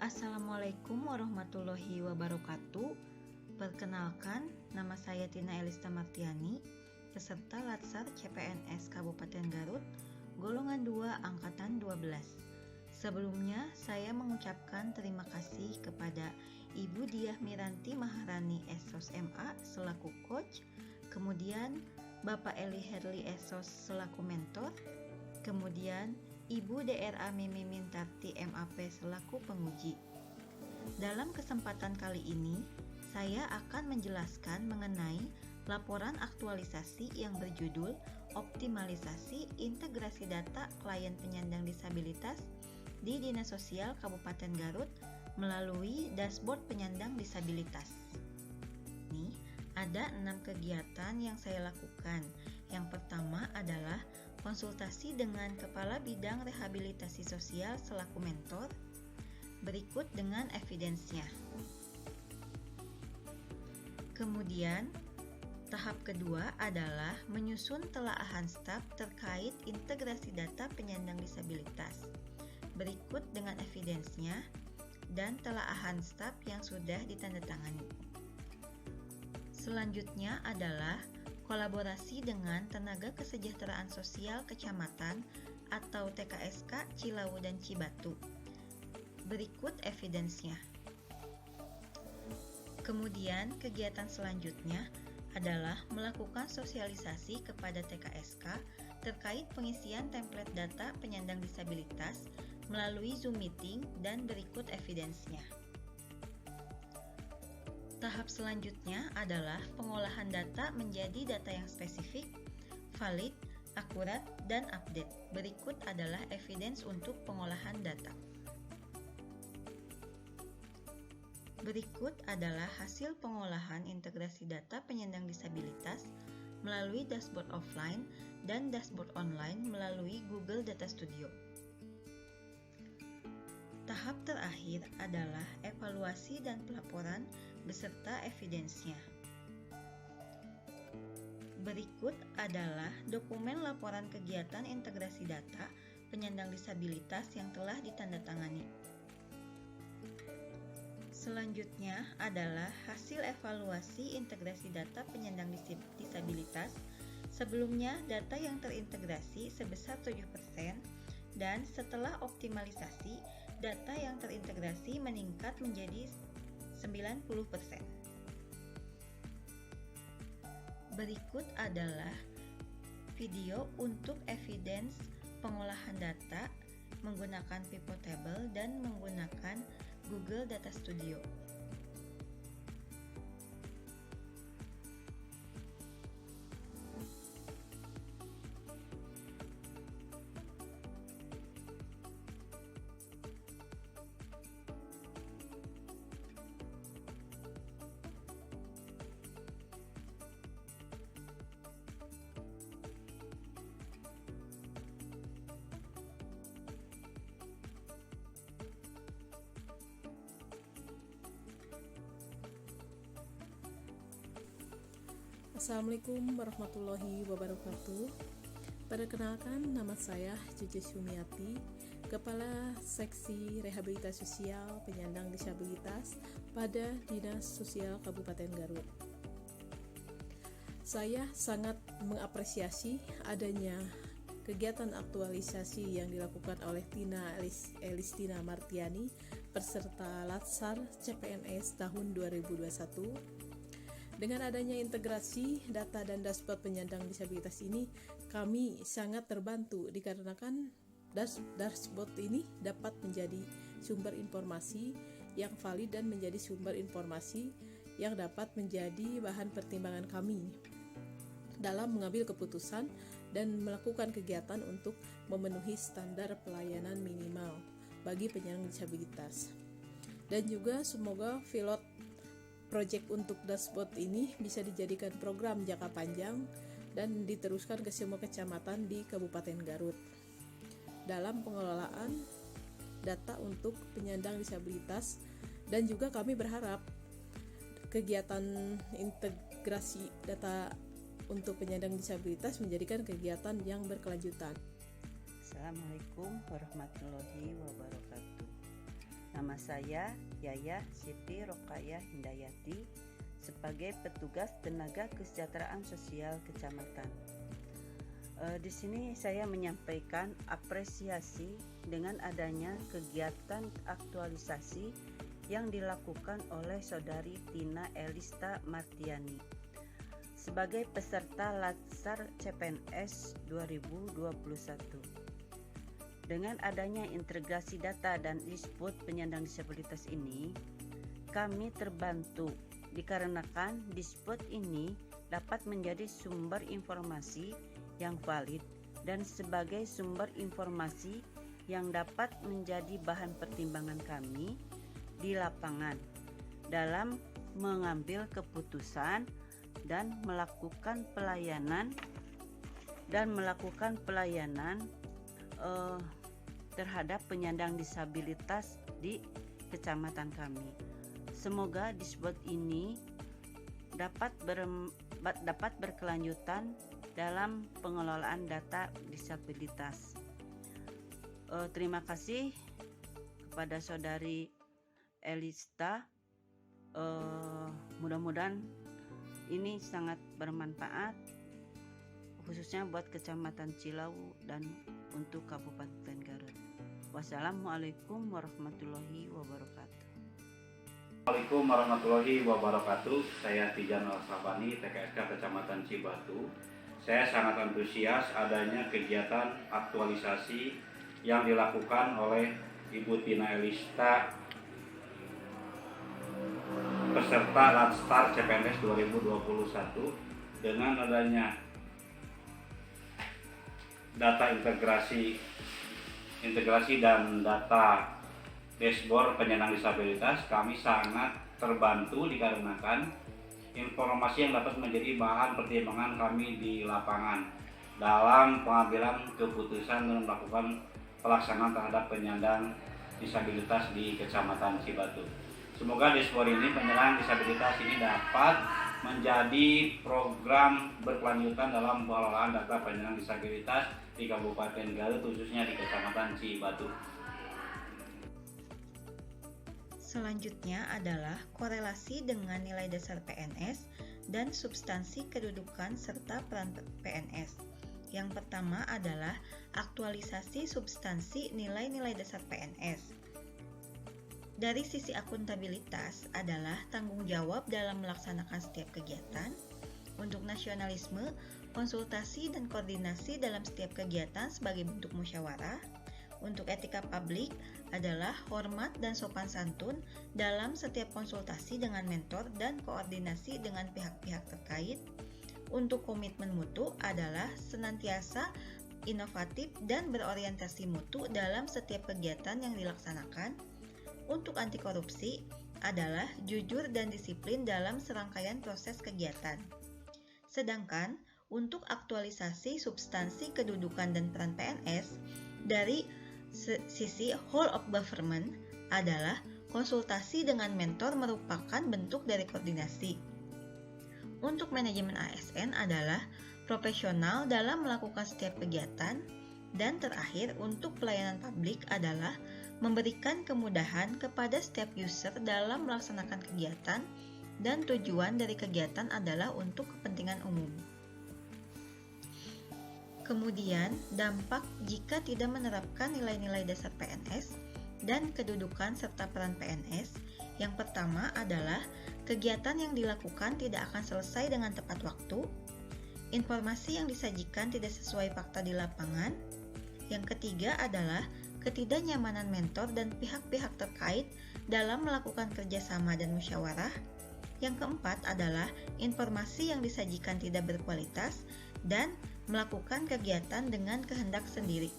Assalamualaikum warahmatullahi wabarakatuh. Perkenalkan, nama saya Tina Elista Martiani, peserta Latsar CPNS Kabupaten Garut, golongan 2 angkatan 12. Sebelumnya, saya mengucapkan terima kasih kepada Ibu Diah Miranti Maharani SOS MA selaku coach, kemudian Bapak Eli Herli SOS selaku mentor, kemudian Ibu DRA Mimi Mintarti MAP selaku penguji. Dalam kesempatan kali ini, saya akan menjelaskan mengenai laporan aktualisasi yang berjudul Optimalisasi Integrasi Data Klien Penyandang Disabilitas di Dinas Sosial Kabupaten Garut melalui Dashboard Penyandang Disabilitas. Nih, ada 6 kegiatan yang saya lakukan. Yang pertama adalah konsultasi dengan Kepala Bidang Rehabilitasi Sosial selaku mentor, berikut dengan evidence-nya. Kemudian, tahap kedua adalah menyusun telaahan staf terkait integrasi data penyandang disabilitas, berikut dengan evidence-nya dan telaahan staf yang sudah ditandatangani. Selanjutnya adalah kolaborasi dengan Tenaga Kesejahteraan Sosial Kecamatan atau TKSK Cilawu dan Cibatu. Berikut evidence-nya. Kemudian kegiatan selanjutnya adalah melakukan sosialisasi kepada TKSK terkait pengisian template data penyandang disabilitas melalui Zoom meeting dan berikut evidence-nya. Tahap selanjutnya adalah pengolahan data menjadi data yang spesifik, valid, akurat, dan update. Berikut adalah evidence untuk pengolahan data. Berikut adalah hasil pengolahan integrasi data penyandang disabilitas melalui dashboard offline dan dashboard online melalui Google Data Studio. Tahap terakhir adalah evaluasi dan pelaporan beserta evidence-nya. Berikut adalah dokumen laporan kegiatan integrasi data penyandang disabilitas yang telah ditandatangani. Selanjutnya adalah hasil evaluasi integrasi data penyandang disabilitas. Sebelumnya data yang terintegrasi sebesar 7% dan setelah optimalisasi data yang terintegrasi meningkat menjadi 90%. Berikut adalah video untuk evidence pengolahan data menggunakan pivot table dan menggunakan Google Data Studio. Assalamualaikum warahmatullahi wabarakatuh. Perkenalkan, nama saya Cucu Sumiati, Kepala Seksi Rehabilitasi Sosial Penyandang Disabilitas pada Dinas Sosial Kabupaten Garut. Saya sangat mengapresiasi adanya kegiatan aktualisasi yang dilakukan oleh Tina Elistina Martiani peserta Latsar CPNS tahun 2021. Dengan adanya integrasi data dan dashboard penyandang disabilitas ini, kami sangat terbantu dikarenakan dashboard ini dapat menjadi sumber informasi yang valid dan menjadi sumber informasi yang dapat menjadi bahan pertimbangan kami dalam mengambil keputusan dan melakukan kegiatan untuk memenuhi standar pelayanan minimal bagi penyandang disabilitas. Dan juga semoga pilot proyek untuk dashboard ini bisa dijadikan program jangka panjang dan diteruskan ke semua kecamatan di Kabupaten Garut dalam pengelolaan data untuk penyandang disabilitas. Dan juga kami berharap kegiatan integrasi data untuk penyandang disabilitas menjadikan kegiatan yang berkelanjutan. Assalamualaikum warahmatullahi wabarakatuh. Nama saya Yayah Siti Rokayah Hindayati sebagai petugas tenaga kesejahteraan sosial kecamatan. Di sini saya menyampaikan apresiasi dengan adanya kegiatan aktualisasi yang dilakukan oleh Saudari Tina Elista Martiani sebagai peserta Latsar CPNS 2021. Dengan adanya integrasi data dan e-spot penyandang disabilitas ini, kami terbantu dikarenakan e-spot ini dapat menjadi sumber informasi yang valid dan sebagai sumber informasi yang dapat menjadi bahan pertimbangan kami di lapangan dalam mengambil keputusan dan melakukan pelayanan terhadap penyandang disabilitas di kecamatan kami. Semoga dishboard ini dapat berkelanjutan dalam pengelolaan data disabilitas. Terima kasih kepada Saudari Elista. Mudah-mudahan ini sangat bermanfaat, khususnya buat Kecamatan Cilau dan untuk Kabupaten Garut. Wassalamualaikum warahmatullahi wabarakatuh. Assalamualaikum warahmatullahi wabarakatuh. Saya Tijan Al-Sabani, TKSK Kecamatan Cibatu. Saya sangat antusias adanya kegiatan aktualisasi yang dilakukan oleh Ibu Tina Elista peserta Latsar CPNS 2021 dengan adanya data integrasi dan data dashboard penyandang disabilitas. Kami sangat terbantu dikarenakan informasi yang dapat menjadi bahan pertimbangan kami di lapangan dalam pengambilan keputusan dan melakukan pelaksanaan terhadap penyandang disabilitas di Kecamatan Cibatu. Semoga dashboard ini, penyandang disabilitas ini dapat menjadi program berkelanjutan dalam pengelolaan data penyandang disabilitas di Kabupaten Garut, khususnya di Kecamatan Cibatu. Selanjutnya adalah korelasi dengan nilai dasar PNS dan substansi kedudukan serta peran PNS. Yang pertama adalah aktualisasi substansi nilai-nilai dasar PNS. Dari sisi akuntabilitas adalah tanggung jawab dalam melaksanakan setiap kegiatan. Untuk nasionalisme, konsultasi dan koordinasi dalam setiap kegiatan sebagai bentuk musyawarah. Untuk etika publik adalah hormat dan sopan santun dalam setiap konsultasi dengan mentor dan koordinasi dengan pihak-pihak terkait. Untuk komitmen mutu adalah senantiasa inovatif dan berorientasi mutu dalam setiap kegiatan yang dilaksanakan. Untuk anti korupsi adalah jujur dan disiplin dalam serangkaian proses kegiatan. Sedangkan untuk aktualisasi substansi kedudukan dan peran PNS dari sisi whole of government adalah konsultasi dengan mentor merupakan bentuk dari koordinasi. Untuk manajemen ASN adalah profesional dalam melakukan setiap kegiatan. Dan terakhir, untuk pelayanan publik adalah memberikan kemudahan kepada setiap user dalam melaksanakan kegiatan, dan tujuan dari kegiatan adalah untuk kepentingan umum. Kemudian, dampak jika tidak menerapkan nilai-nilai dasar PNS dan kedudukan serta peran PNS. Yang pertama adalah kegiatan yang dilakukan tidak akan selesai dengan tepat waktu. Informasi yang disajikan tidak sesuai fakta di lapangan. Yang ketiga adalah ketidaknyamanan mentor dan pihak-pihak terkait dalam melakukan kerjasama dan musyawarah. Yang keempat adalah informasi yang disajikan tidak berkualitas dan melakukan kegiatan dengan kehendak sendiri.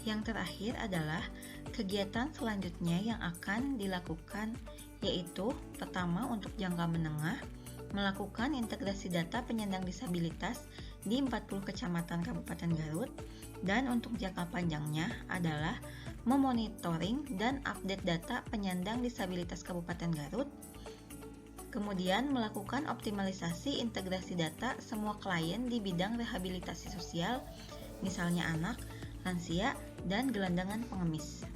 Yang terakhir adalah kegiatan selanjutnya yang akan dilakukan, yaitu pertama untuk jangka menengah, melakukan integrasi data penyandang disabilitas di 40 kecamatan Kabupaten Garut, dan untuk jangka panjangnya adalah memonitoring dan update data penyandang disabilitas Kabupaten Garut. Kemudian melakukan optimalisasi integrasi data semua klien di bidang rehabilitasi sosial, misalnya anak, lansia, dan gelandangan pengemis.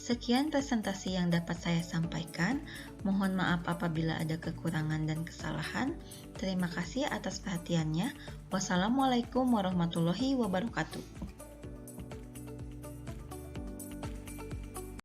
Sekian presentasi yang dapat saya sampaikan. Mohon maaf apabila ada kekurangan dan kesalahan. Terima kasih atas perhatiannya. Wassalamualaikum warahmatullahi wabarakatuh.